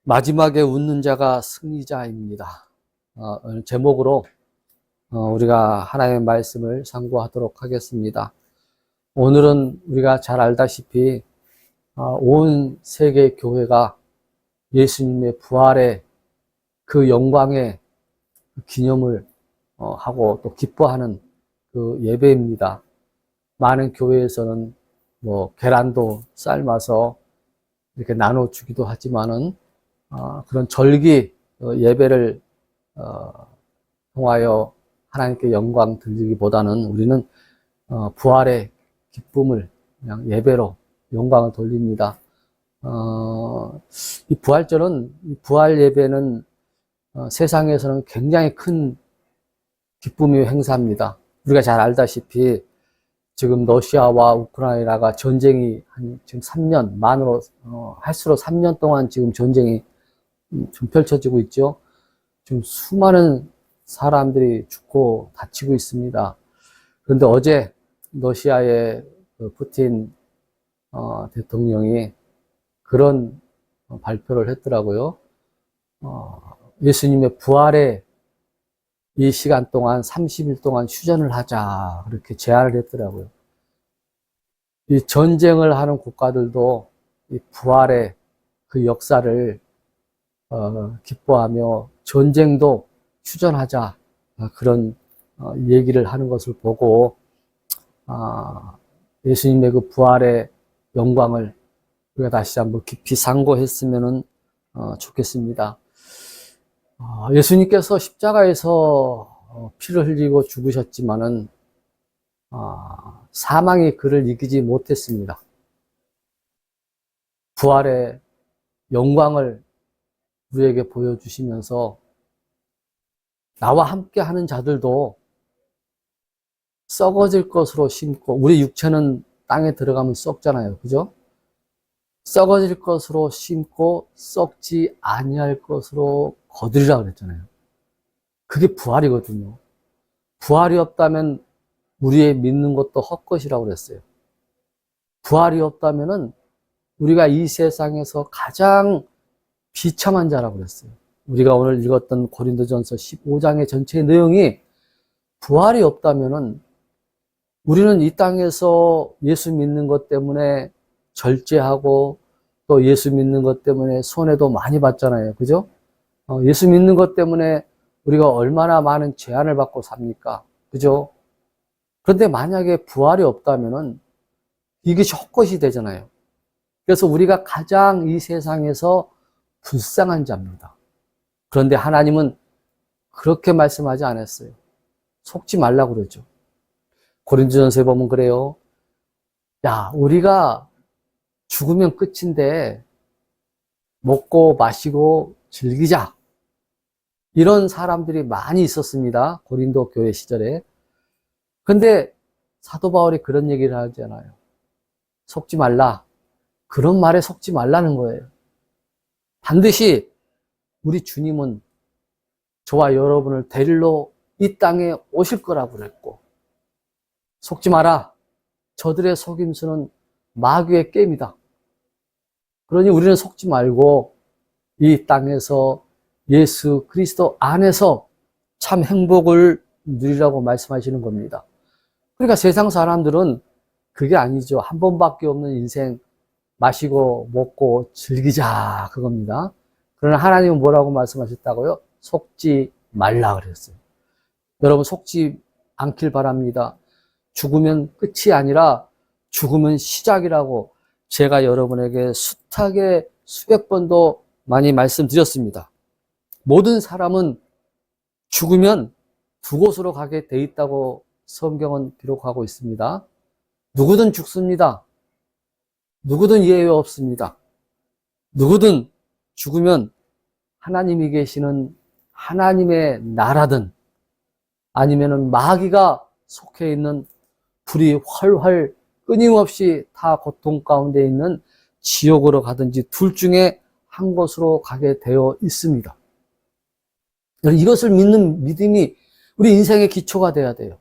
마지막에 웃는 자가 승리자입니다. 오늘 제목으로 우리가 하나님의 말씀을 상고하도록 하겠습니다. 오늘은 우리가 잘 알다시피 온 세계 교회가 예수님의 부활의 그 영광의 기념을 하고 또 기뻐하는 그 예배입니다. 많은 교회에서는 계란도 삶아서 이렇게 나눠주기도 하지만은 그런 절기 예배를 통하여 하나님께 영광 돌리기보다는 우리는 부활의 기쁨을 그냥 예배로 영광을 돌립니다. 이 부활절은, 이 부활 예배는 세상에서는 굉장히 큰 기쁨의 행사입니다. 우리가 잘 알다시피 지금 러시아와 우크라이나가 전쟁이 지금 3년, 만으로 할수록 3년 동안 지금 전쟁이 좀 펼쳐지고 있죠. 지금 수많은 사람들이 죽고 다치고 있습니다. 그런데 어제 러시아의 푸틴 대통령이 그런 발표를 했더라고요. 예수님의 부활의 이 시간 동안 30일 동안 휴전을 하자 그렇게 제안을 했더라고요. 이 전쟁을 하는 국가들도 이 부활의 그 역사를 기뻐하며 전쟁도 휴전하자 그런 얘기를 하는 것을 보고 예수님의 그 부활의 영광을 우리가 다시 한번 깊이 상고했으면 좋겠습니다. 예수님께서 십자가에서 피를 흘리고 죽으셨지만은 사망이 그를 이기지 못했습니다. 부활의 영광을 우리에게 보여주시면서 나와 함께 하는 자들도 썩어질 것으로 심고, 우리 육체는 땅에 들어가면 썩잖아요. 그죠? 썩어질 것으로 심고 썩지 아니할 것으로 거두리라 그랬잖아요. 그게 부활이거든요. 부활이 없다면 우리의 믿는 것도 헛것이라고 그랬어요. 부활이 없다면은 우리가 이 세상에서 가장 비참한 자라고 그랬어요. 우리가 오늘 읽었던 고린도전서 15장의 전체 내용이 부활이 없다면은 우리는 이 땅에서 예수 믿는 것 때문에 절제하고 또 예수 믿는 것 때문에 손해도 많이 받잖아요. 그죠? 예수 믿는 것 때문에 우리가 얼마나 많은 제한을 받고 삽니까? 그죠? 그런데 만약에 부활이 없다면은 이것이 헛것이 되잖아요. 그래서 우리가 가장 이 세상에서 불쌍한 자입니다. 그런데 하나님은 그렇게 말씀하지 않았어요. 속지 말라고 그러죠. 고린도전서에 보면 그래요. 야, 우리가 죽으면 끝인데 먹고 마시고 즐기자. 이런 사람들이 많이 있었습니다. 고린도 교회 시절에. 근데 사도 바울이 그런 얘기를 하잖아요. 속지 말라. 그런 말에 속지 말라는 거예요. 반드시 우리 주님은 저와 여러분을 데리러 이 땅에 오실 거라고 그랬고, 속지 마라. 저들의 속임수는 마귀의 게임이다. 그러니 우리는 속지 말고 이 땅에서 예수 그리스도 안에서 참 행복을 누리라고 말씀하시는 겁니다. 그러니까 세상 사람들은 그게 아니죠. 한 번밖에 없는 인생 마시고 먹고 즐기자 그겁니다. 그러나 하나님은 뭐라고 말씀하셨다고요? 속지 말라 그랬어요. 여러분 속지 않길 바랍니다. 죽으면 끝이 아니라 죽으면 시작이라고 제가 여러분에게 숱하게 수백 번도 많이 말씀드렸습니다. 모든 사람은 죽으면 두 곳으로 가게 돼 있다고 성경은 기록하고 있습니다. 누구든 죽습니다. 누구든 예외 없습니다. 누구든 죽으면 하나님이 계시는 하나님의 나라든 아니면은 마귀가 속해 있는 불이 활활 끊임없이 다 고통 가운데 있는 지옥으로 가든지 둘 중에 한 곳으로 가게 되어 있습니다. 이것을 믿는 믿음이 우리 인생의 기초가 돼야 돼요.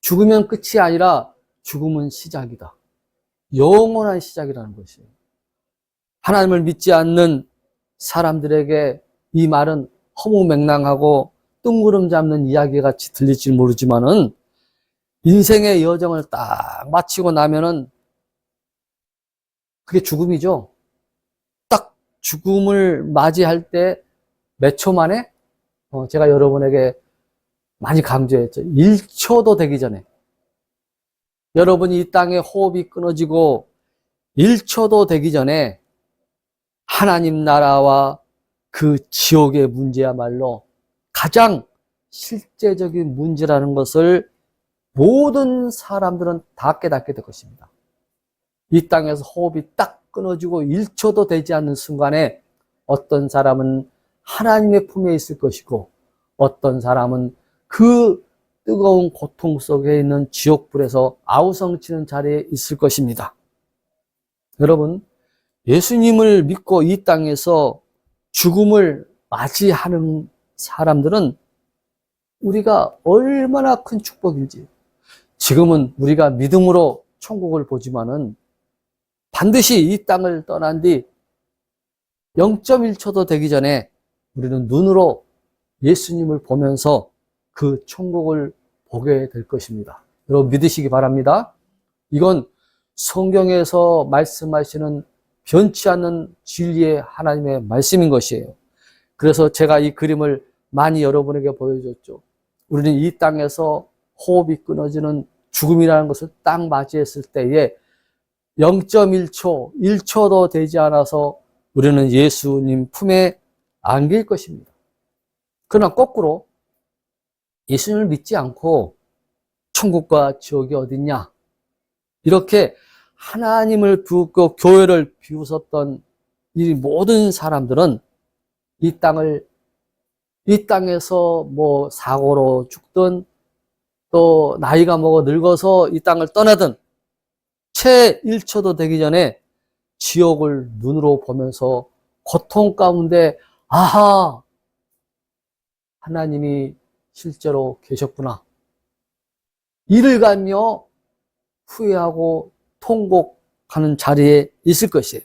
죽으면 끝이 아니라 죽음은 시작이다. 영원한 시작이라는 것이에요. 하나님을 믿지 않는 사람들에게 이 말은 허무맹랑하고 뜬구름 잡는 이야기 같이 들릴지 모르지만은 인생의 여정을 딱 마치고 나면은 그게 죽음이죠. 딱 죽음을 맞이할 때 몇 초 만에 제가 여러분에게 많이 강조했죠. 1초도 되기 전에 여러분이 이 땅에 호흡이 끊어지고 1초도 되기 전에 하나님 나라와 그 지옥의 문제야말로 가장 실제적인 문제라는 것을 모든 사람들은 다 깨닫게 될 것입니다. 이 땅에서 호흡이 딱 끊어지고 1초도 되지 않는 순간에 어떤 사람은 하나님의 품에 있을 것이고 어떤 사람은 그 뜨거운 고통 속에 있는 지옥불에서 아우성치는 자리에 있을 것입니다. 여러분, 예수님을 믿고 이 땅에서 죽음을 맞이하는 사람들은 우리가 얼마나 큰 축복인지, 지금은 우리가 믿음으로 천국을 보지만은 반드시 이 땅을 떠난 뒤 0.1초도 되기 전에 우리는 눈으로 예수님을 보면서 그 천국을 보게 될 것입니다. 여러분 믿으시기 바랍니다. 이건 성경에서 말씀하시는 변치 않는 진리의 하나님의 말씀인 것이에요. 그래서 제가 이 그림을 많이 여러분에게 보여줬죠. 우리는 이 땅에서 호흡이 끊어지는 죽음이라는 것을 딱 맞이했을 때에 0.1초, 1초도 되지 않아서 우리는 예수님 품에 안길 것입니다. 그러나 거꾸로 예수님을 믿지 않고 천국과 지옥이 어딨냐, 이렇게 하나님을 비웃고 교회를 비웃었던 이 모든 사람들은 이 땅에서 뭐 사고로 죽든 또 나이가 먹어 늙어서 이 땅을 떠나든 채 1초도 되기 전에 지옥을 눈으로 보면서 고통 가운데 아하, 하나님이 실제로 계셨구나, 이를 가며 후회하고 통곡하는 자리에 있을 것이에요.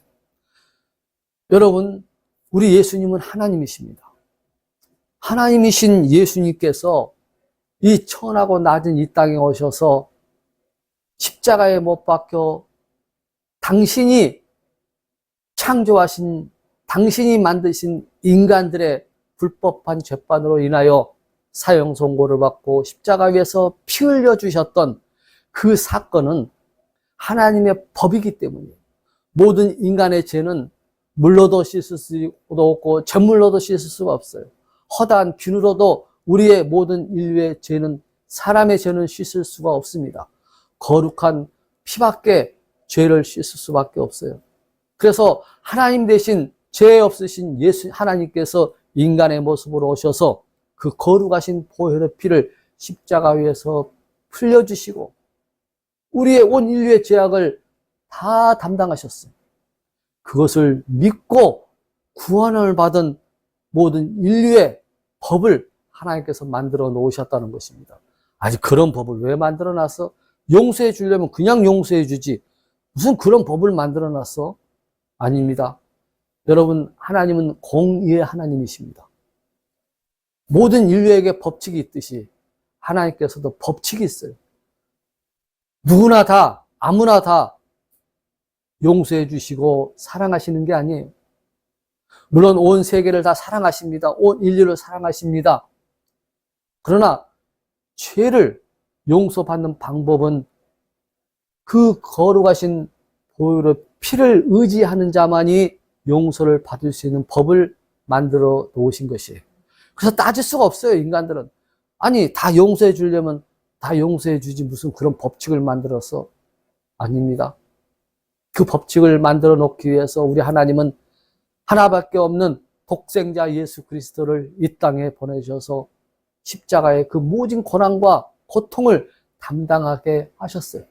여러분, 우리 예수님은 하나님이십니다. 하나님이신 예수님께서 이 천하고 낮은 이 땅에 오셔서 십자가에 못 박혀 당신이 창조하신, 당신이 만드신 인간들의 불법한 죄반으로 인하여 사형 선고를 받고 십자가 위에서 피 흘려 주셨던 그 사건은 하나님의 법이기 때문이에요. 모든 인간의 죄는 물로도 씻을 수도 없고 잿물로도 씻을 수가 없어요. 허다한 비누로도 우리의 모든 인류의 죄는, 사람의 죄는 씻을 수가 없습니다. 거룩한 피밖에 죄를 씻을 수밖에 없어요. 그래서 하나님 대신 죄 없으신 예수 하나님께서 인간의 모습으로 오셔서 그 거룩하신 보혈의 피를 십자가 위에서 흘려주시고 우리의 온 인류의 죄악을 다 담당하셨어요. 그것을 믿고 구원을 받은 모든 인류의 법을 하나님께서 만들어 놓으셨다는 것입니다. 아직 그런 법을 왜 만들어 놨어? 용서해 주려면 그냥 용서해 주지 무슨 그런 법을 만들어 놨어? 아닙니다. 여러분, 하나님은 공의의 하나님이십니다. 모든 인류에게 법칙이 있듯이 하나님께서도 법칙이 있어요. 누구나 다, 아무나 다 용서해 주시고 사랑하시는 게 아니에요. 물론 온 세계를 다 사랑하십니다. 온 인류를 사랑하십니다. 그러나 죄를 용서받는 방법은 그 거룩하신 보혈의 피를 의지하는 자만이 용서를 받을 수 있는 법을 만들어 놓으신 것이에요. 그래서 따질 수가 없어요, 인간들은. 아니, 다 용서해 주려면 다 용서해 주지 무슨 그런 법칙을 만들어서. 아닙니다. 그 법칙을 만들어 놓기 위해서 우리 하나님은 하나밖에 없는 독생자 예수 그리스도를 이 땅에 보내주셔서 십자가의 그 모진 고난과 고통을 담당하게 하셨어요.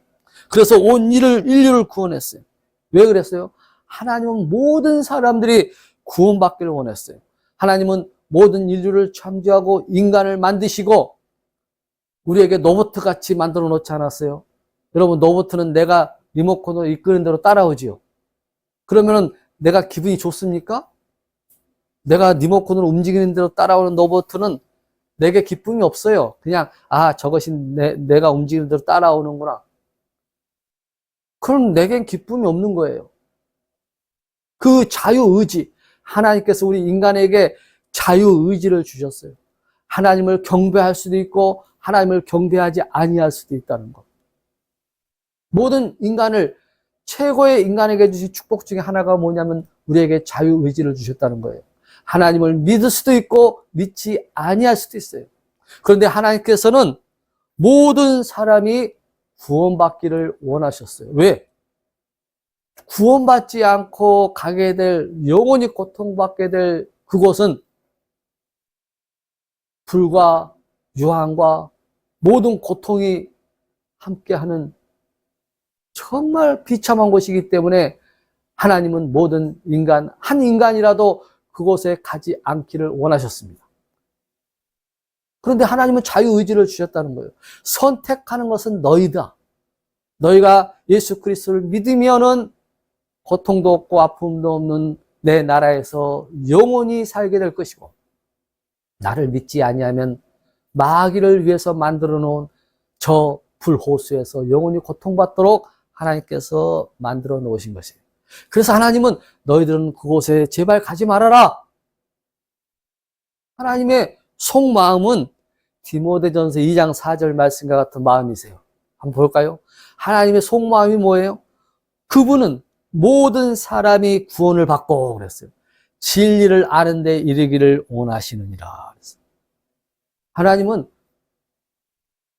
그래서 온 인류를 구원했어요. 왜 그랬어요? 하나님은 모든 사람들이 구원받기를 원했어요. 하나님은 모든 인류를 창조하고 인간을 만드시고 우리에게 로봇 같이 만들어 놓지 않았어요? 여러분, 로봇은 내가 리모컨으로 이끄는 대로 따라오지요. 그러면은 내가 기분이 좋습니까? 내가 리모컨으로 움직이는 대로 따라오는 로봇은 내게 기쁨이 없어요. 그냥 저것이 내가 움직이는 대로 따라오는구나. 그럼 내겐 기쁨이 없는 거예요. 그 자유의지, 하나님께서 우리 인간에게 자유의지를 주셨어요. 하나님을 경배할 수도 있고 하나님을 경배하지 아니할 수도 있다는 것. 모든 인간을, 최고의 인간에게 주신 축복 중에 하나가 뭐냐면 우리에게 자유의지를 주셨다는 거예요. 하나님을 믿을 수도 있고 믿지 아니할 수도 있어요. 그런데 하나님께서는 모든 사람이 구원받기를 원하셨어요. 왜? 구원받지 않고 가게 될, 영원히 고통받게 될 그곳은 불과 유황과 모든 고통이 함께하는 정말 비참한 곳이기 때문에 하나님은 모든 인간, 한 인간이라도 그곳에 가지 않기를 원하셨습니다. 그런데 하나님은 자유의지를 주셨다는 거예요. 선택하는 것은 너희다. 너희가 예수 그리스도를 믿으면은 고통도 없고 아픔도 없는 내 나라에서 영원히 살게 될 것이고, 나를 믿지 아니하면 마귀를 위해서 만들어 놓은 저 불호수에서 영원히 고통받도록 하나님께서 만들어 놓으신 것이에요. 그래서 하나님은 너희들은 그곳에 제발 가지 말아라. 하나님의 속마음은 디모데전서 2장 4절 말씀과 같은 마음이세요. 한번 볼까요? 하나님의 속마음이 뭐예요? 그분은 모든 사람이 구원을 받고 그랬어요. 진리를 아는 데 이르기를 원하시느니라. 하나님은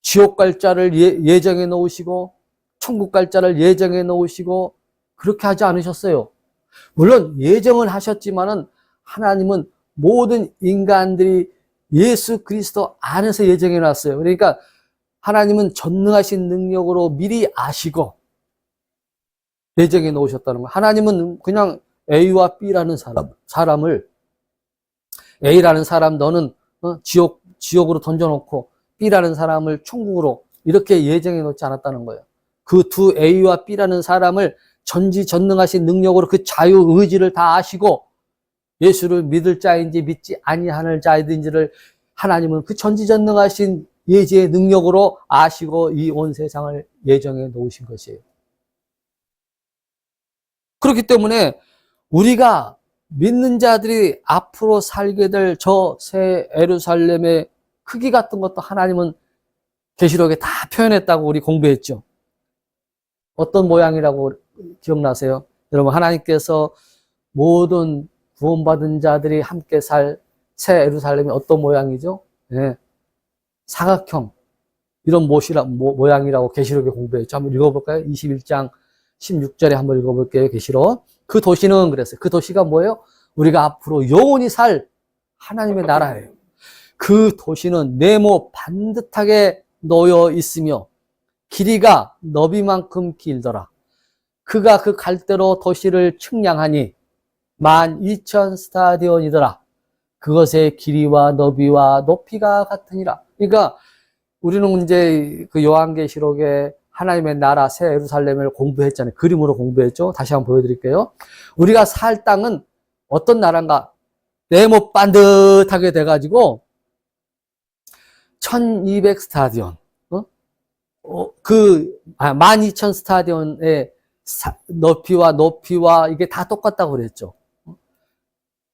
지옥 갈 자를 예정해 놓으시고 천국 갈 자를 예정해 놓으시고 그렇게 하지 않으셨어요. 물론 예정은 하셨지만은 하나님은 모든 인간들이 예수 그리스도 안에서 예정해 놨어요. 그러니까 하나님은 전능하신 능력으로 미리 아시고 예정해 놓으셨다는 거예요. 하나님은 그냥 A와 B라는 사람을 A라는 사람 너는 지옥으로 던져놓고 B라는 사람을 천국으로 이렇게 예정해 놓지 않았다는 거예요. 그 두 A와 B라는 사람을 전지전능하신 능력으로 그 자유의지를 다 아시고 예수를 믿을 자인지 믿지 아니하는 자인지를 하나님은 그 전지전능하신 예지의 능력으로 아시고 이 온 세상을 예정해 놓으신 것이에요. 그렇기 때문에 우리가 믿는 자들이 앞으로 살게 될 저 새 예루살렘의 크기 같은 것도 하나님은 계시록에 다 표현했다고 우리 공부했죠. 어떤 모양이라고 기억나세요? 여러분, 하나님께서 모든 구원받은 자들이 함께 살 새 예루살렘이 어떤 모양이죠? 네. 사각형 이런 모양이라고 계시록에 공부했죠. 한번 읽어볼까요? 21장 16절에 한번 읽어볼게요. 계시록. 그 도시는 그랬어요. 그 도시가 뭐예요? 우리가 앞으로 영원히 살 하나님의 나라예요. 그 도시는 네모 반듯하게 놓여 있으며 길이가 너비만큼 길더라. 그가 그 갈대로 도시를 측량하니 12,000 스타디온이더라. 그것의 길이와 너비와 높이가 같으니라. 그러니까 우리는 이제 그 요한계시록에 하나님의 나라 새 예루살렘을 공부했잖아요. 그림으로 공부했죠. 다시 한번 보여드릴게요. 우리가 살 땅은 어떤 나라인가? 네모 반듯하게 돼가지고 1200 스타디온, 12,000 스타디온의 높이와 높이와 이게 다 똑같다고 그랬죠.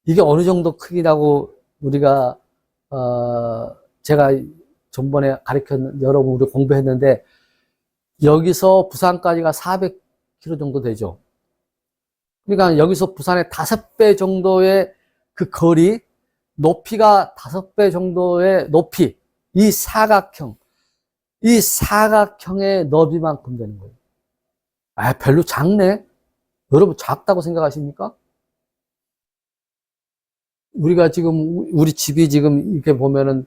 이게 어느 정도 크기라고 우리가 제가 전번에 여러분 우리 공부했는데 여기서 부산까지가 400km 정도 되죠. 그러니까 여기서 부산의 5배 정도의 그 거리, 높이가 5배 정도의 높이, 이 사각형의 너비만큼 되는 거예요. 별로 작네? 여러분 작다고 생각하십니까? 우리가 지금, 우리 집이 지금 이렇게 보면은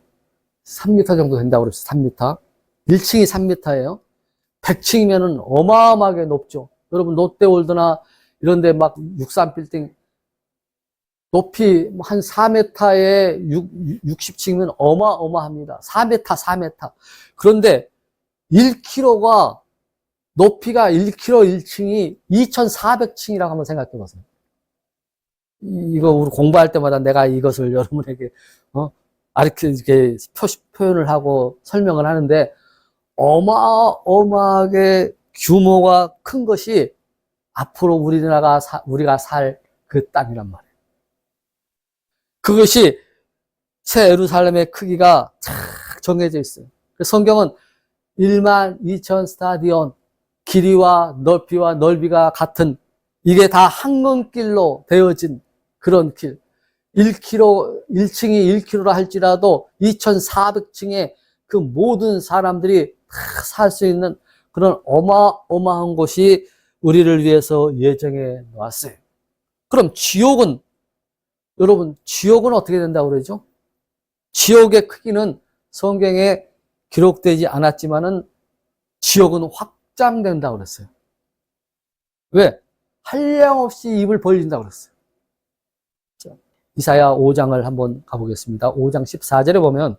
3m 정도 된다고 그랬어요. 3m. 1층이 3m예요. 100층이면은 어마어마하게 높죠. 여러분, 롯데월드나 이런 데 막 63빌딩 높이 한 4m에 60층이면 어마어마합니다. 4m. 그런데 1km가 높이가 1km 1층이 2,400층이라고 한번 생각해 보세요. 이거 우리 공부할 때마다 내가 이것을 여러분에게, 이렇게 표현을 하고 설명을 하는데, 어마어마하게 규모가 큰 것이 앞으로 우리가 살 그 땅이란 말이에요. 그것이 새 예루살렘의 크기가 쫙 정해져 있어요. 성경은 1만 2천 스타디온, 길이와 높이와 넓이가 같은, 이게 다 항건길로 되어진 그런 길. 1층이 1km라 할지라도 2,400층의 그 모든 사람들이 다 살 수 있는 그런 어마어마한 곳이 우리를 위해서 예정해 놓았어요. 그럼 지옥은, 여러분, 지옥은 어떻게 된다고 그러죠? 지옥의 크기는 성경에 기록되지 않았지만은 지옥은 확장된다고 그랬어요. 왜? 한량없이 입을 벌린다고 그랬어요. 이사야 5장을 한번 가보겠습니다. 5장 14절에 보면,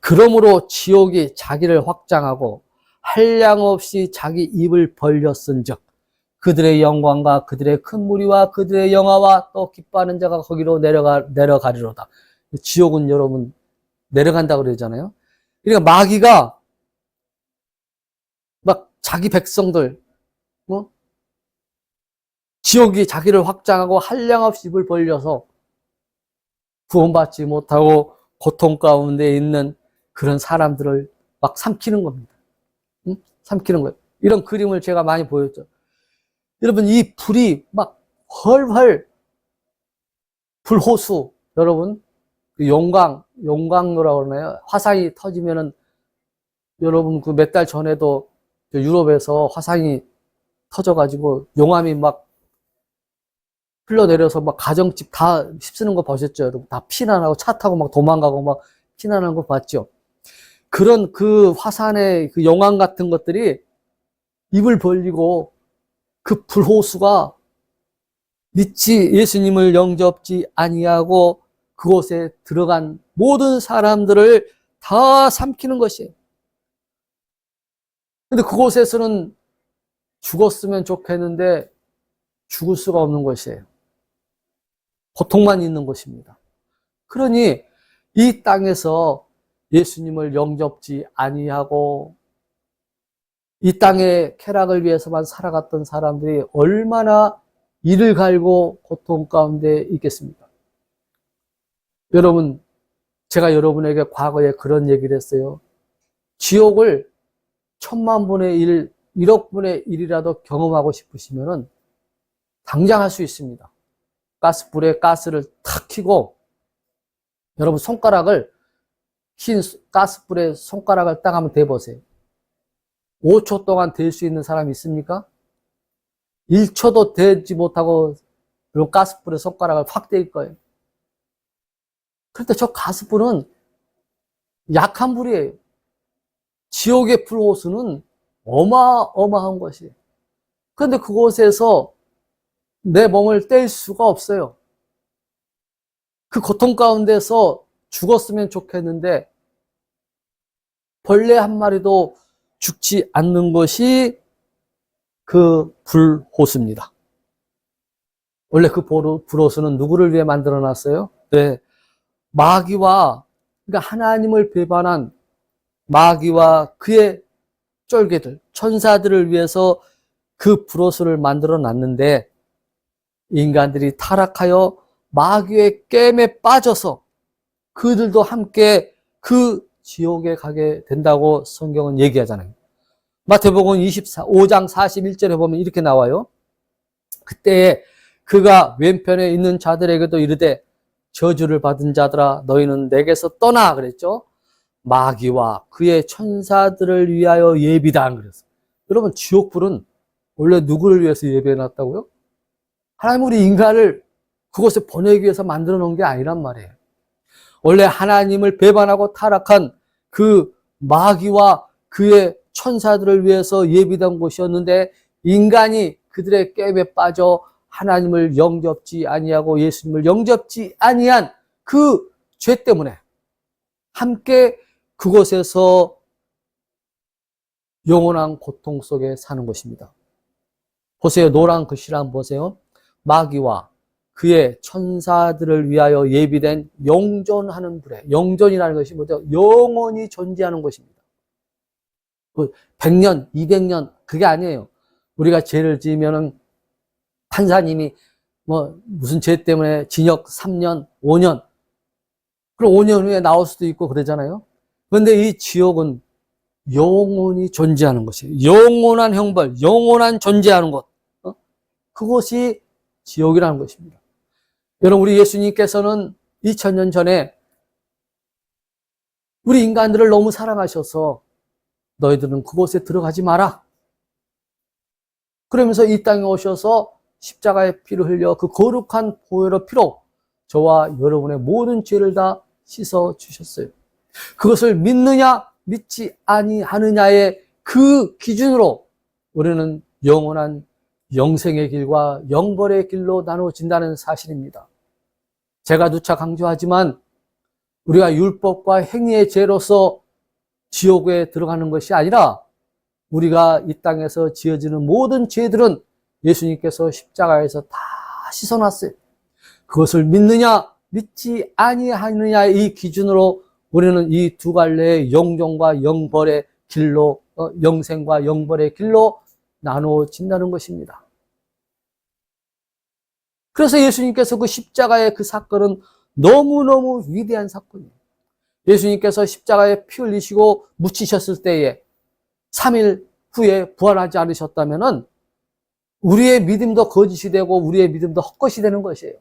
그러므로 지옥이 자기를 확장하고 한량없이 자기 입을 벌렸은즉 그들의 영광과 그들의 큰 무리와 그들의 영화와 또 기뻐하는 자가 거기로 내려가리로다. 지옥은 여러분 내려간다고 그러잖아요. 그러니까 마귀가 막 자기 백성들, 지옥이 자기를 확장하고 한량없이 입을 벌려서 구원받지 못하고 고통 가운데 있는 그런 사람들을 막 삼키는 겁니다. 삼키는 거예요. 이런 그림을 제가 많이 보였죠. 여러분, 이 불이 막 헐헐 불호수, 여러분, 용광로라고 그러나요? 화산이 터지면은, 여러분, 그 몇 달 전에도 유럽에서 화산이 터져가지고 용암이 막 흘러내려서 막 가정집 다 휩쓰는 거 보셨죠? 여러분, 다 피난하고 차 타고 막 도망가고 막 피난하는 거 봤죠? 그런 그 화산의 그 용암 같은 것들이 입을 벌리고 그 불호수가 믿지 예수님을 영접지 아니하고 그곳에 들어간 모든 사람들을 다 삼키는 것이에요. 근데 그곳에서는 죽었으면 좋겠는데 죽을 수가 없는 것이에요. 고통만 있는 것입니다. 그러니 이 땅에서 예수님을 영접지 아니하고 이 땅의 쾌락을 위해서만 살아갔던 사람들이 얼마나 이를 갈고 고통 가운데 있겠습니까? 여러분, 제가 여러분에게 과거에 그런 얘기를 했어요. 지옥을 1000만분의 1, 1억분의 1이라도 경험하고 싶으시면은 당장 할 수 있습니다. 가스불에 가스를 탁 켜고 여러분 손가락을 흰 가스불에 손가락을 딱 한번 대보세요. 5초 동안 댈 수 있는 사람이 있습니까? 1초도 대지 못하고 가스불에 손가락을 확 댈 거예요. 그런데 저 가스불은 약한 불이에요. 지옥의 불호수는 어마어마한 것이에요. 그런데 그곳에서 내 몸을 뗄 수가 없어요. 그 고통 가운데서 죽었으면 좋겠는데 벌레 한 마리도 죽지 않는 것이 그 불호수입니다. 원래 그 불호수는 누구를 위해 만들어 놨어요? 네. 마귀와, 그러니까 하나님을 배반한 마귀와 그의 쫄개들, 천사들을 위해서 그 불호수를 만들어 놨는데 인간들이 타락하여 마귀의 깸에 빠져서 그들도 함께 그 지옥에 가게 된다고 성경은 얘기하잖아요. 마태복음 5장 41절에 보면 이렇게 나와요. 그때에 그가 왼편에 있는 자들에게도 이르되 저주를 받은 자들아 너희는 내게서 떠나 그랬죠. 마귀와 그의 천사들을 위하여 예비다 그랬어요. 여러분, 지옥불은 원래 누구를 위해서 예비해놨다고요? 하나님 우리 인간을 그곳에 보내기 위해서 만들어 놓은 게 아니란 말이에요. 원래 하나님을 배반하고 타락한 그 마귀와 그의 천사들을 위해서 예비된 곳이었는데 인간이 그들의 깸에 빠져 하나님을 영접지 아니하고 예수님을 영접지 아니한 그 죄 때문에 함께 그곳에서 영원한 고통 속에 사는 것입니다. 보세요. 노란 글씨를 한번 보세요. 마귀와 그의 천사들을 위하여 예비된 영존하는 불에, 영존이라는 것이 뭐죠? 영원히 존재하는 것입니다. 100년, 200년, 그게 아니에요. 우리가 죄를 지으면은 판사님이 무슨 죄 때문에 징역 3년, 5년, 그럼 5년 후에 나올 수도 있고 그러잖아요. 그런데 이 지옥은 영원히 존재하는 것이에요. 영원한 형벌, 영원한 존재하는 것. 그것이 지옥이라는 것입니다. 여러분, 우리 예수님께서는 2000년 전에 우리 인간들을 너무 사랑하셔서 너희들은 그곳에 들어가지 마라. 그러면서 이 땅에 오셔서 십자가의 피를 흘려 그 거룩한 보혈의 피로 저와 여러분의 모든 죄를 다 씻어 주셨어요. 그것을 믿느냐 믿지 아니하느냐의 그 기준으로 우리는 영원한 영생의 길과 영벌의 길로 나눠진다는 사실입니다. 제가 누차 강조하지만 우리가 율법과 행위의 죄로서 지옥에 들어가는 것이 아니라 우리가 이 땅에서 지어지는 모든 죄들은 예수님께서 십자가에서 다 씻어놨어요. 그것을 믿느냐 믿지 아니하느냐의 이 기준으로 우리는 이 두 갈래의 영존과 영벌의 길로, 영생과 영벌의 길로 나눠진다는 것입니다. 그래서 예수님께서 그 십자가의 그 사건은 너무너무 위대한 사건이에요. 예수님께서 십자가에 피 흘리시고 묻히셨을 때에 3일 후에 부활하지 않으셨다면 우리의 믿음도 거짓이 되고 우리의 믿음도 헛것이 되는 것이에요.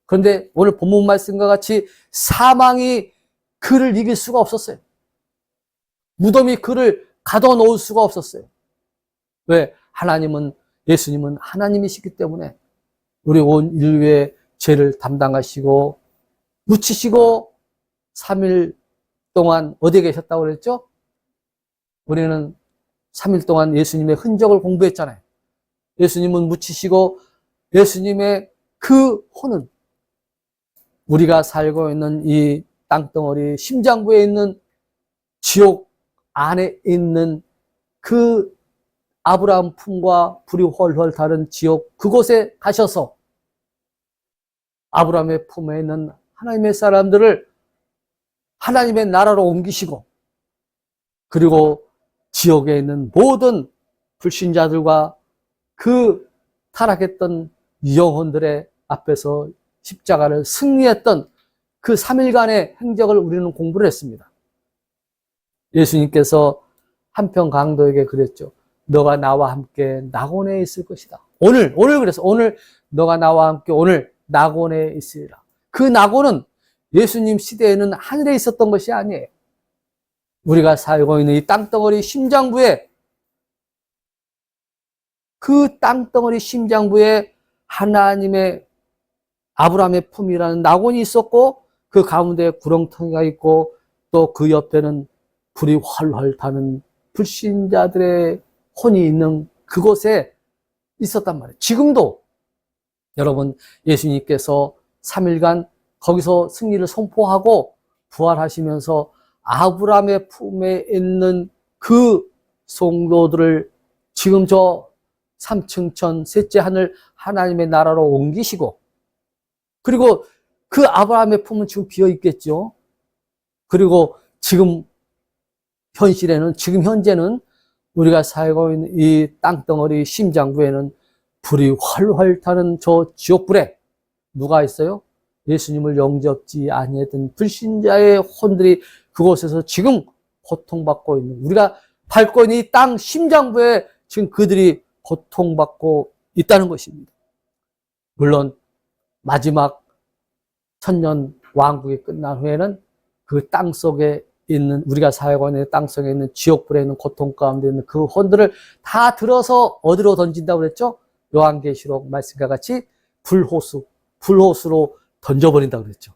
그런데 오늘 본문 말씀과 같이 사망이 그를 이길 수가 없었어요. 무덤이 그를 가둬놓을 수가 없었어요. 왜? 예수님은 하나님이시기 때문에 우리 온 인류의 죄를 담당하시고 묻히시고 3일 동안 어디에 계셨다고 그랬죠? 우리는 3일 동안 예수님의 흔적을 공부했잖아요. 예수님은 묻히시고 예수님의 그 혼은 우리가 살고 있는 이 땅덩어리 심장부에 있는 지옥 안에 있는 그 아브라함 품과 불이 훨훨 타는 지옥 그곳에 가셔서 아브라함의 품에 있는 하나님의 사람들을 하나님의 나라로 옮기시고 그리고 지옥에 있는 모든 불신자들과 그 타락했던 영혼들의 앞에서 십자가를 승리했던 그 3일간의 행적을 우리는 공부를 했습니다. 예수님께서 한편 강도에게 그랬죠. 너가 나와 함께 낙원에 있을 것이다. 오늘 그래서 오늘 너가 나와 함께 오늘 낙원에 있으리라. 그 낙원은 예수님 시대에는 하늘에 있었던 것이 아니에요. 우리가 살고 있는 이 땅덩어리 심장부에 그 땅덩어리 심장부에 하나님의 아브라함의 품이라는 낙원이 있었고 그 가운데 구렁텅이가 있고 또 그 옆에는 불이 활활 타는 불신자들의 혼이 있는 그곳에 있었단 말이에요. 지금도 여러분 예수님께서 3일간 거기서 승리를 선포하고 부활하시면서 아브라함의 품에 있는 그 성도들을 지금 저 3층 천 셋째 하늘 하나님의 나라로 옮기시고 그리고 그 아브라함의 품은 지금 비어 있겠죠. 그리고 지금 현재는 우리가 살고 있는 이 땅덩어리 심장부에는 불이 활활 타는 저 지옥불에 누가 있어요? 예수님을 영접지 아니했던 불신자의 혼들이 그곳에서 지금 고통받고 있는 우리가 밟고 있는 이 땅 심장부에 지금 그들이 고통받고 있다는 것입니다. 물론 마지막 천년 왕국이 끝난 후에는 그 땅 속에 있는 우리가 살고 있는 땅 속에 있는 지옥불에 있는 고통 가운데 있는 그 혼들을 다 들어서 어디로 던진다고 그랬죠? 요한계시록 말씀과 같이 불호수로 던져버린다고 그랬죠.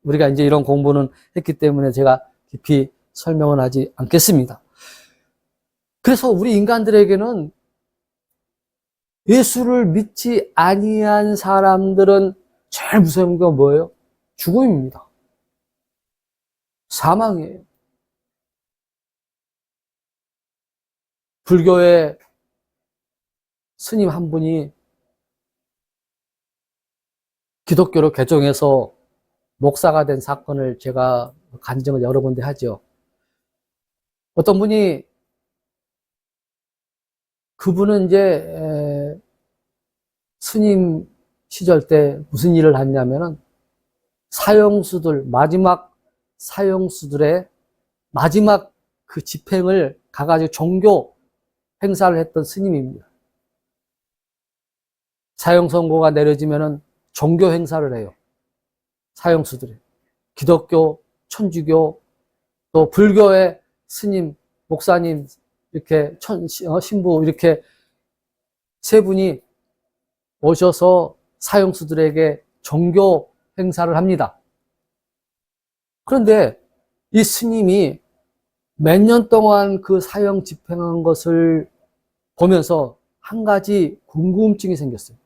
우리가 이제 이런 공부는 했기 때문에 제가 깊이 설명은 하지 않겠습니다. 그래서 우리 인간들에게는 예수를 믿지 아니한 사람들은 제일 무서운 게 뭐예요? 죽음입니다. 사망이에요. 불교의 스님 한 분이 기독교로 개종해서 목사가 된 사건을 제가 간증을 여러 군데 하죠. 어떤 분이, 그분은 이제 스님 시절 때 무슨 일을 했냐면은 마지막 사형수들의 마지막 그 집행을 가가지고 종교 행사를 했던 스님입니다. 사형 선고가 내려지면은 종교 행사를 해요. 사형수들이. 기독교, 천주교, 또 불교의 스님, 목사님, 이렇게 신부, 이렇게 세 분이 오셔서 사형수들에게 종교 행사를 합니다. 그런데 이 스님이 몇 년 동안 그 사형 집행한 것을 보면서 한 가지 궁금증이 생겼어요.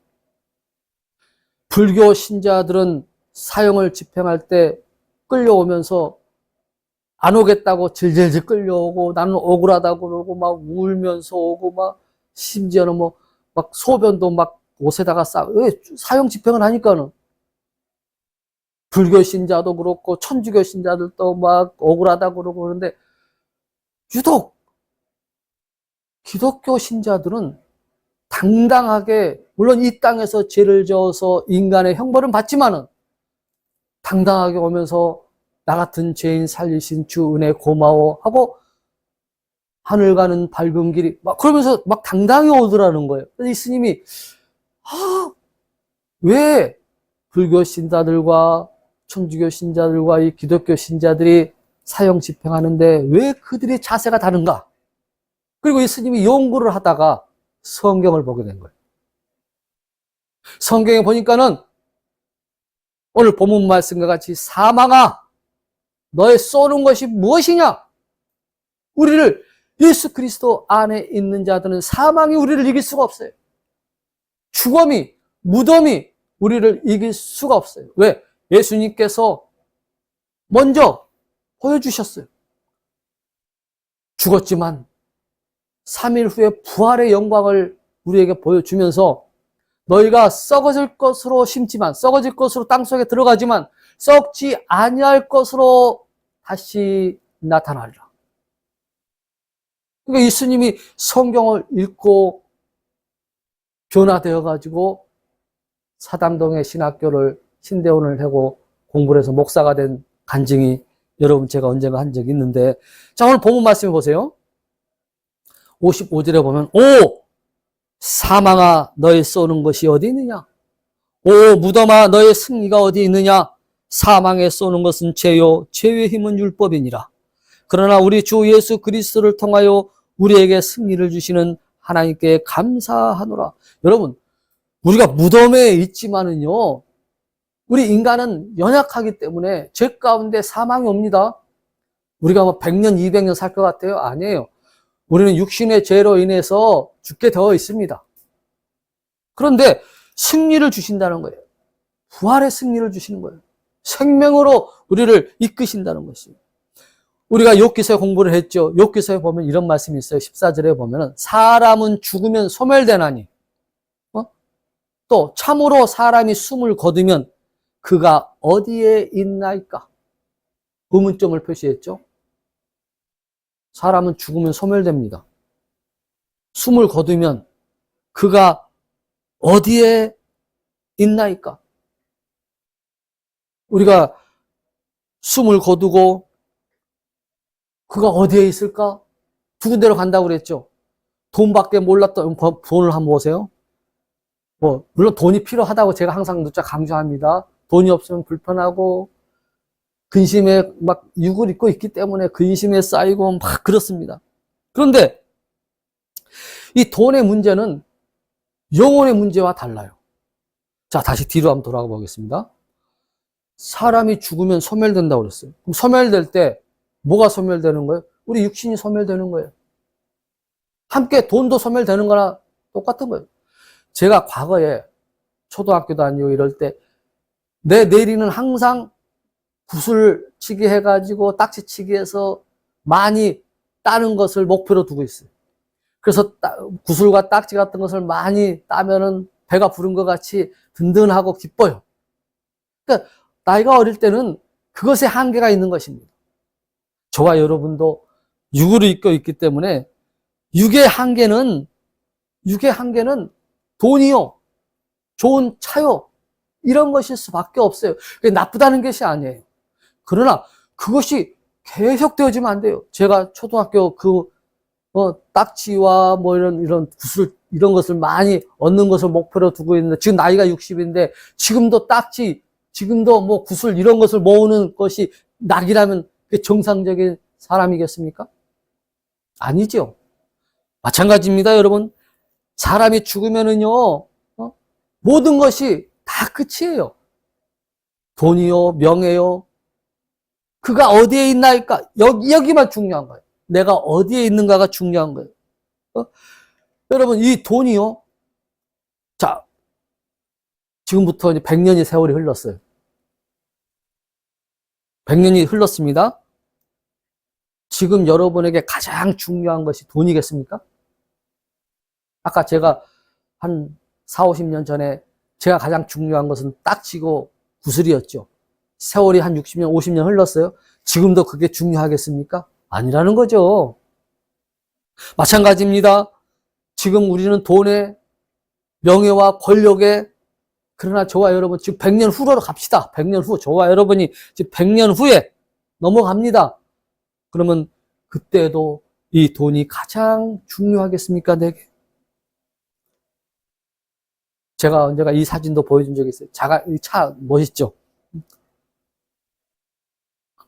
불교 신자들은 사형을 집행할 때 끌려오면서 안 오겠다고 질질질 끌려오고 나는 억울하다고 그러고 막 울면서 오고 막 심지어는 뭐 막 소변도 막 옷에다가 왜 사형 집행을 하니까는 불교 신자도 그렇고 천주교 신자들도 막 억울하다고 그러고 그러는데 유독 기독교 신자들은 당당하게 물론 이 땅에서 죄를 지어서 인간의 형벌은 받지만은 당당하게 오면서 나 같은 죄인 살리신 주 은혜 고마워 하고 하늘 가는 밝은 길이 막 그러면서 막 당당히 오더라는 거예요. 그래서 이 스님이 왜 불교 신자들과 천주교 신자들과 이 기독교 신자들이 사형 집행하는데 왜 그들의 자세가 다른가? 그리고 이 스님이 연구를 하다가 성경을 보게 된 거예요. 성경에 보니까는 오늘 본문 말씀과 같이 사망아 너의 쏘는 것이 무엇이냐? 우리를 예수 그리스도 안에 있는 자들은 사망이 우리를 이길 수가 없어요. 죽음이, 무덤이 우리를 이길 수가 없어요. 왜? 예수님께서 먼저 보여주셨어요. 죽었지만 3일 후에 부활의 영광을 우리에게 보여주면서 너희가 썩어질 것으로 심지만 썩어질 것으로 땅속에 들어가지만 썩지 아니할 것으로 다시 나타나리라. 그러니까 예수님이 성경을 읽고 변화되어 가지고 사당동의 신학교를 신대원을 하고 공부를 해서 목사가 된 간증이 여러분 제가 언젠가 한 적이 있는데 자 오늘 본문 말씀 보세요. 55절에 보면 오 사망아 너의 쏘는 것이 어디 있느냐? 오 무덤아 너의 승리가 어디 있느냐? 사망에 쏘는 것은 죄요 죄의 힘은 율법이니라. 그러나 우리 주 예수 그리스도를 통하여 우리에게 승리를 주시는 하나님께 감사하노라. 여러분 우리가 무덤에 있지만은요 우리 인간은 연약하기 때문에 죄 가운데 사망이 옵니다. 우리가 뭐 100년 200년 살 것 같아요? 아니에요. 우리는 육신의 죄로 인해서 죽게 되어 있습니다. 그런데 승리를 주신다는 거예요. 부활의 승리를 주시는 거예요. 생명으로 우리를 이끄신다는 것이에요. 우리가 욥기서 공부를 했죠. 욥기서에 보면 이런 말씀이 있어요. 14절에 보면은 사람은 죽으면 소멸되나니 또 참으로 사람이 숨을 거두면 그가 어디에 있나이까? 의문점을 표시했죠. 사람은 죽으면 소멸됩니다. 숨을 거두면 그가 어디에 있나이까? 우리가 숨을 거두고 그가 어디에 있을까? 두 군데로 간다고 그랬죠. 돈밖에 몰랐던 돈을 한번 보세요. 물론 돈이 필요하다고 제가 항상 누차 강조합니다. 돈이 없으면 불편하고 근심에 막 육을 입고 있기 때문에 근심에 쌓이고 막 그렇습니다. 그런데 이 돈의 문제는 영혼의 문제와 달라요. 자, 다시 뒤로 한번 돌아가 보겠습니다. 사람이 죽으면 소멸된다고 그랬어요. 그럼 소멸될 때 뭐가 소멸되는 거예요? 우리 육신이 소멸되는 거예요. 함께 돈도 소멸되는 거나 똑같은 거예요. 제가 과거에 초등학교 다니고 이럴 때 내 내리는 항상 구슬치기 해가지고 딱지치기 해서 많이 따는 것을 목표로 두고 있어요. 그래서 구슬과 딱지 같은 것을 많이 따면은 배가 부른 것 같이 든든하고 기뻐요. 그러니까 나이가 어릴 때는 그것에 한계가 있는 것입니다. 저와 여러분도 육으로 이끌어 있기 때문에 육의 한계는 돈이요, 좋은 차요, 이런 것일 수밖에 없어요. 그게 나쁘다는 것이 아니에요. 그러나 그것이 계속되어지면 안 돼요. 제가 초등학교 딱지와 이런 구슬, 이런 것을 많이 얻는 것을 목표로 두고 있는데, 지금 나이가 60인데, 지금도 딱지, 지금도 구슬, 이런 것을 모으는 것이 낙이라면 그게 정상적인 사람이겠습니까? 아니죠. 마찬가지입니다, 여러분. 사람이 죽으면은요, 모든 것이 다 끝이에요. 돈이요, 명예요. 그가 어디에 있나니까, 여기만 중요한 거예요. 내가 어디에 있는가가 중요한 거예요. 여러분, 이 돈이요. 자, 지금부터 이제 100년의 세월이 흘렀어요. 100년이 흘렀습니다. 지금 여러분에게 가장 중요한 것이 돈이겠습니까? 아까 제가 한 4, 50년 전에 제가 가장 중요한 것은 딱지고 구슬이었죠. 세월이 한 60년, 50년 흘렀어요. 지금도 그게 중요하겠습니까? 아니라는 거죠. 마찬가지입니다. 지금 우리는 돈에, 명예와 권력에, 그러나 저와 여러분 지금 100년 후로 갑시다. 100년 후, 저와 여러분이 지금 100년 후에 넘어갑니다. 그러면 그때도 이 돈이 가장 중요하겠습니까, 내게? 제가 언제가 이 사진도 보여준 적이 있어요. 이 차 멋있죠?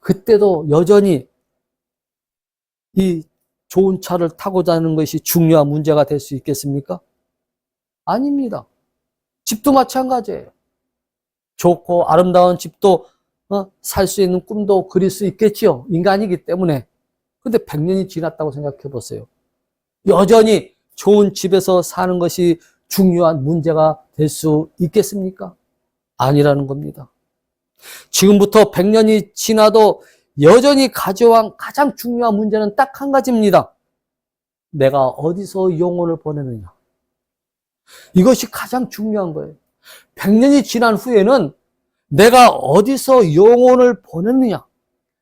그때도 여전히 이 좋은 차를 타고 다니는 것이 중요한 문제가 될 수 있겠습니까? 아닙니다. 집도 마찬가지예요. 좋고 아름다운 집도 살 수 있는 꿈도 그릴 수 있겠지요. 인간이기 때문에. 근데 100년이 지났다고 생각해 보세요. 여전히 좋은 집에서 사는 것이 중요한 문제가 될 수 있겠습니까? 아니라는 겁니다. 지금부터 100년이 지나도 여전히 가장 중요한 문제는 딱 한 가지입니다. 내가 어디서 영혼을 보내느냐. 이것이 가장 중요한 거예요. 100년이 지난 후에는 내가 어디서 영혼을 보냈느냐.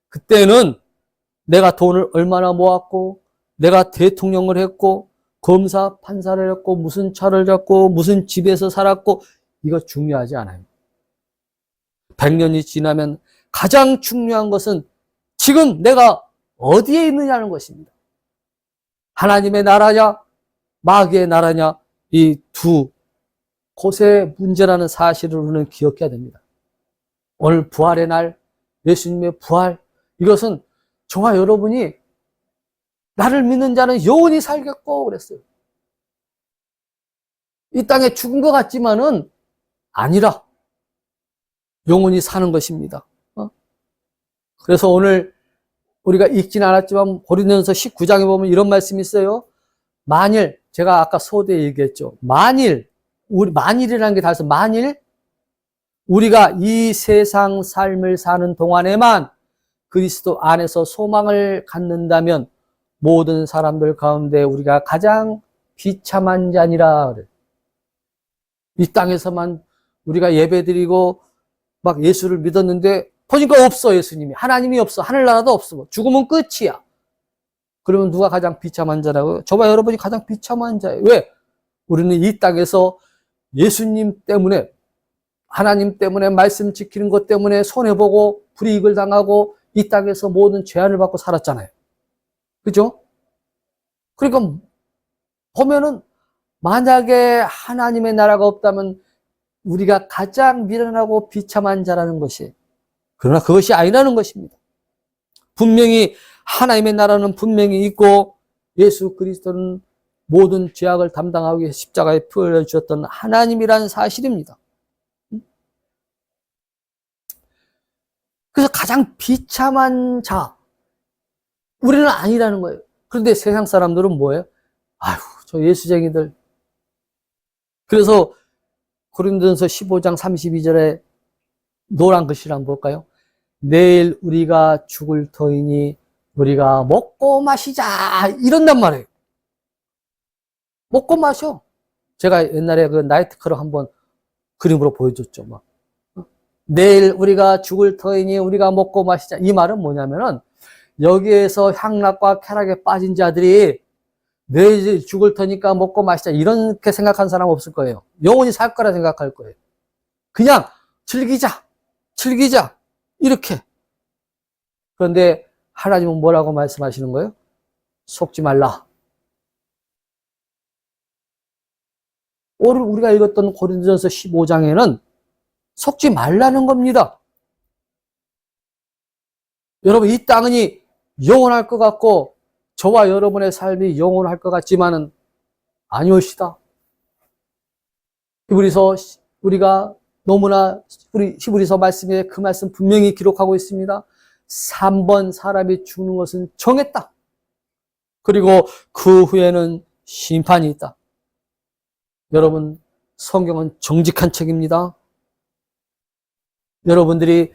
그때는 내가 돈을 얼마나 모았고, 내가 대통령을 했고, 검사, 판사를 했고, 무슨 차를 잡고, 무슨 집에서 살았고, 이거 중요하지 않아요. 100년이 지나면 가장 중요한 것은 지금 내가 어디에 있느냐는 것입니다. 하나님의 나라냐, 마귀의 나라냐, 이 두 곳의 문제라는 사실을 우리는 기억해야 됩니다. 오늘 부활의 날, 예수님의 부활, 이것은 저와 여러분이 나를 믿는 자는 영원히 살겠고 그랬어요. 이 땅에 죽은 것 같지만은 아니라 영원히 사는 것입니다. 그래서 오늘 우리가 읽지는 않았지만 고린도전서 19장에 보면 이런 말씀이 있어요. 만일, 제가 아까 소대에 얘기했죠. 만일이라는 게 다 해서 만일 우리가 이 세상 삶을 사는 동안에만 그리스도 안에서 소망을 갖는다면 모든 사람들 가운데 우리가 가장 비참한 자니라. 이 땅에서만 우리가 예배드리고 막 예수를 믿었는데 보니까 없어, 예수님이. 하나님이 없어. 하늘나라도 없어. 죽으면 끝이야. 그러면 누가 가장 비참한 자라고요? 저와 여러분이 가장 비참한 자예요. 왜? 우리는 이 땅에서 예수님 때문에, 하나님 때문에, 말씀 지키는 것 때문에 손해보고 불이익을 당하고 이 땅에서 모든 죄안을 받고 살았잖아요. 그죠? 그러니까 보면은 만약에 하나님의 나라가 없다면 우리가 가장 미련하고 비참한 자라는 것이, 그러나 그것이 아니라는 것입니다. 분명히 하나님의 나라는 분명히 있고 예수 그리스도는 모든 죄악을 담당하기 위해 십자가에 피 흘려 주셨던 하나님이라는 사실입니다. 그래서 가장 비참한 자, 우리는 아니라는 거예요. 그런데 세상 사람들은 뭐예요? 아휴, 저 예수쟁이들. 그래서 고린도전서 15장 32절에 노란 글씨를 한번 볼까요? 내일 우리가 죽을 터이니 우리가 먹고 마시자, 이런단 말이에요. 먹고 마셔. 제가 옛날에 그 나이트클럽 한번 그림으로 보여줬죠. 막. 내일 우리가 죽을 터이니 우리가 먹고 마시자. 이 말은 뭐냐면은 여기에서 향락과 쾌락에 빠진 자들이 내일 죽을 터니까 먹고 마시자. 이렇게 생각한 사람 없을 거예요. 영원히 살 거라 생각할 거예요. 그냥 즐기자. 즐기자. 이렇게. 그런데 하나님은 뭐라고 말씀하시는 거예요? 속지 말라. 오늘 우리가 읽었던 고린도전서 15장에는 속지 말라는 겁니다. 여러분, 이 땅은 영원할 것 같고 저와 여러분의 삶이 영원할 것 같지만은 아니오시다. 히브리서 우리가 너무나 히브리서 말씀에 그 말씀 분명히 기록하고 있습니다. 3번 사람이 죽는 것은 정했다. 그리고 그 후에는 심판이 있다. 여러분, 성경은 정직한 책입니다. 여러분들이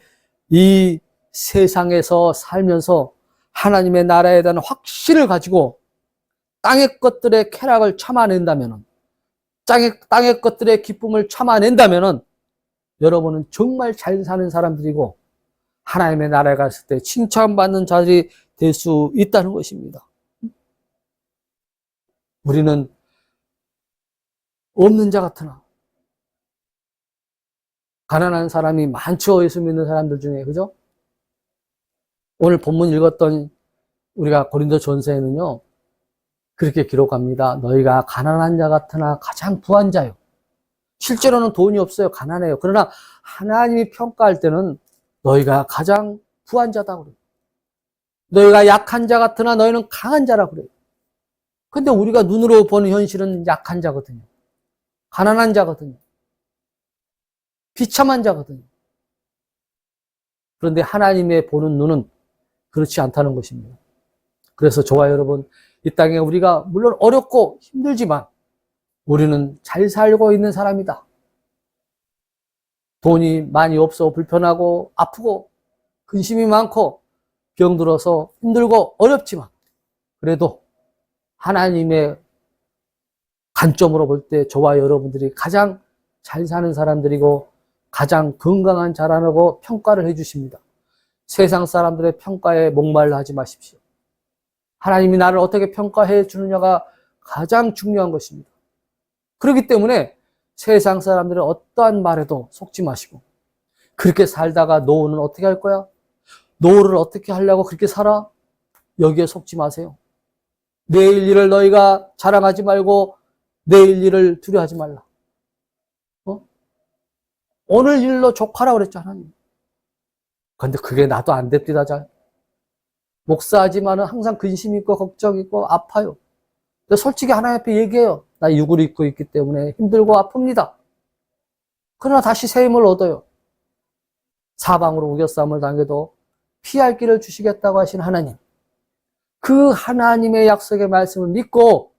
이 세상에서 살면서 하나님의 나라에 대한 확신을 가지고 땅의 것들의 쾌락을 참아낸다면, 땅의 것들의 기쁨을 참아낸다면 여러분은 정말 잘 사는 사람들이고 하나님의 나라에 갔을 때 칭찬받는 자들이 될 수 있다는 것입니다. 우리는 없는 자 같으나 가난한 사람이 많죠. 예수 믿는 사람들 중에. 그죠? 오늘 본문 읽었던 우리가 고린도 전서에는요, 그렇게 기록합니다. 너희가 가난한 자 같으나 가장 부한 자요. 실제로는 돈이 없어요. 가난해요. 그러나 하나님이 평가할 때는 너희가 가장 부한 자다 그래요. 너희가 약한 자 같으나 너희는 강한 자라 그래요. 근데 우리가 눈으로 보는 현실은 약한 자거든요. 가난한 자거든요. 비참한 자거든요. 그런데 하나님의 보는 눈은 그렇지 않다는 것입니다. 그래서 저와 여러분, 이 땅에 우리가 물론 어렵고 힘들지만 우리는 잘 살고 있는 사람이다. 돈이 많이 없어 불편하고 아프고 근심이 많고 병들어서 힘들고 어렵지만 그래도 하나님의 관점으로 볼 때 저와 여러분들이 가장 잘 사는 사람들이고 가장 건강한 자라고 평가를 해주십니다. 세상 사람들의 평가에 목말라 하지 마십시오. 하나님이 나를 어떻게 평가해 주느냐가 가장 중요한 것입니다. 그렇기 때문에 세상 사람들은 어떠한 말에도 속지 마시고, 그렇게 살다가 노후는 어떻게 할 거야? 노후를 어떻게 하려고 그렇게 살아? 여기에 속지 마세요. 내일 일을 너희가 자랑하지 말고 내일 일을 두려워하지 말라. 오늘 일로 족하라 그랬죠, 하나님. 그런데 그게 나도 안 됩니다, 잘. 목사하지만은 항상 근심 있고 걱정 있고 아파요. 근데 솔직히 하나님 앞에 얘기해요. 나 육을 입고 있기 때문에 힘들고 아픕니다. 그러나 다시 새 힘을 얻어요. 사방으로 우겨싸움을 당해도 피할 길을 주시겠다고 하신 하나님. 그 하나님의 약속의 말씀을 믿고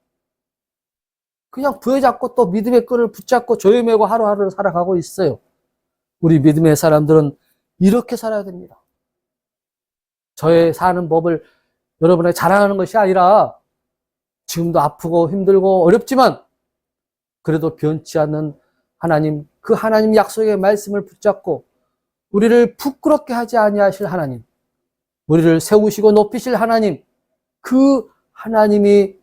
그냥 부여잡고 또 믿음의 끈을 붙잡고 조여매고 하루하루를 살아가고 있어요. 우리 믿음의 사람들은 이렇게 살아야 됩니다. 저의 사는 법을 여러분에게 자랑하는 것이 아니라 지금도 아프고 힘들고 어렵지만 그래도 변치 않는 하나님, 그 하나님 약속의 말씀을 붙잡고 우리를 부끄럽게 하지 아니하실 하나님, 우리를 세우시고 높이실 하나님, 그 하나님이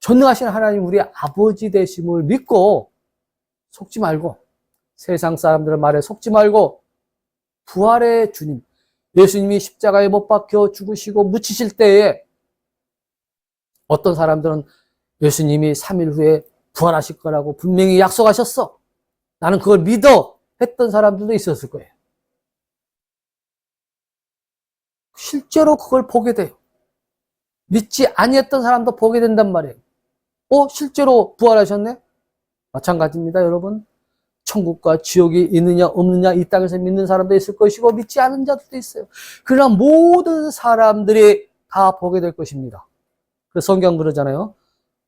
전능하신 하나님, 우리 아버지 되심을 믿고 속지 말고, 세상 사람들의 말에 속지 말고 부활의 주님, 예수님이 십자가에 못 박혀 죽으시고 묻히실 때에 어떤 사람들은 예수님이 3일 후에 부활하실 거라고 분명히 약속하셨어. 나는 그걸 믿어. 했던 사람들도 있었을 거예요. 실제로 그걸 보게 돼요. 믿지 아니했던 사람도 보게 된단 말이에요. 실제로 부활하셨네? 마찬가지입니다, 여러분. 천국과 지옥이 있느냐 없느냐 이 땅에서 믿는 사람도 있을 것이고 믿지 않은 자들도 있어요. 그러나 모든 사람들이 다 보게 될 것입니다. 그래서 성경 그러잖아요.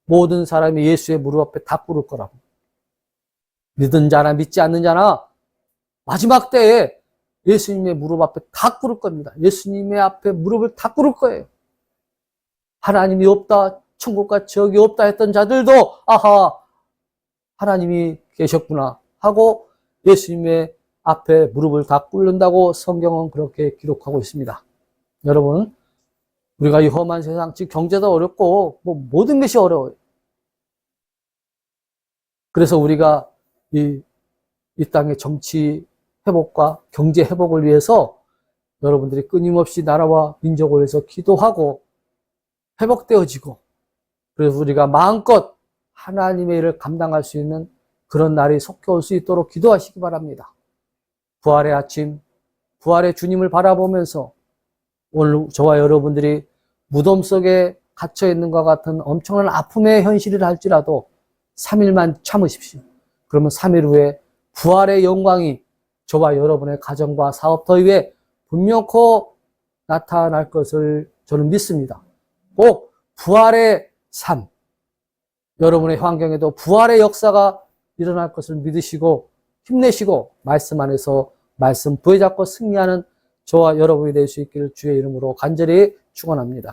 모든 사람이 예수의 무릎 앞에 다 꿇을 거라고. 믿은 자나 믿지 않는 자나 마지막 때에 예수님의 무릎 앞에 다 꿇을 겁니다. 예수님의 앞에 무릎을 다 꿇을 거예요. 하나님이 없다, 천국과 지옥이 없다 했던 자들도 아하, 하나님이 계셨구나 하고 예수님의 앞에 무릎을 다 꿇는다고 성경은 그렇게 기록하고 있습니다. 여러분, 우리가 이 험한 세상, 즉 경제도 어렵고 뭐 모든 것이 어려워요. 그래서 우리가 이 땅의 정치 회복과 경제 회복을 위해서 여러분들이 끊임없이 나라와 민족을 위해서 기도하고 회복되어지고, 그래서 우리가 마음껏 하나님의 일을 감당할 수 있는 그런 날이 속해 올 수 있도록 기도하시기 바랍니다. 부활의 아침, 부활의 주님을 바라보면서 오늘 저와 여러분들이 무덤 속에 갇혀 있는 것 같은 엄청난 아픔의 현실이라 할지라도 3일만 참으십시오. 그러면 3일 후에 부활의 영광이 저와 여러분의 가정과 사업터 위에 분명코 나타날 것을 저는 믿습니다. 꼭 부활의 삶, 여러분의 환경에도 부활의 역사가 일어날 것을 믿으시고 힘내시고 말씀 안에서 말씀 부여잡고 승리하는 저와 여러분이 될 수 있기를 주의 이름으로 간절히 축원합니다.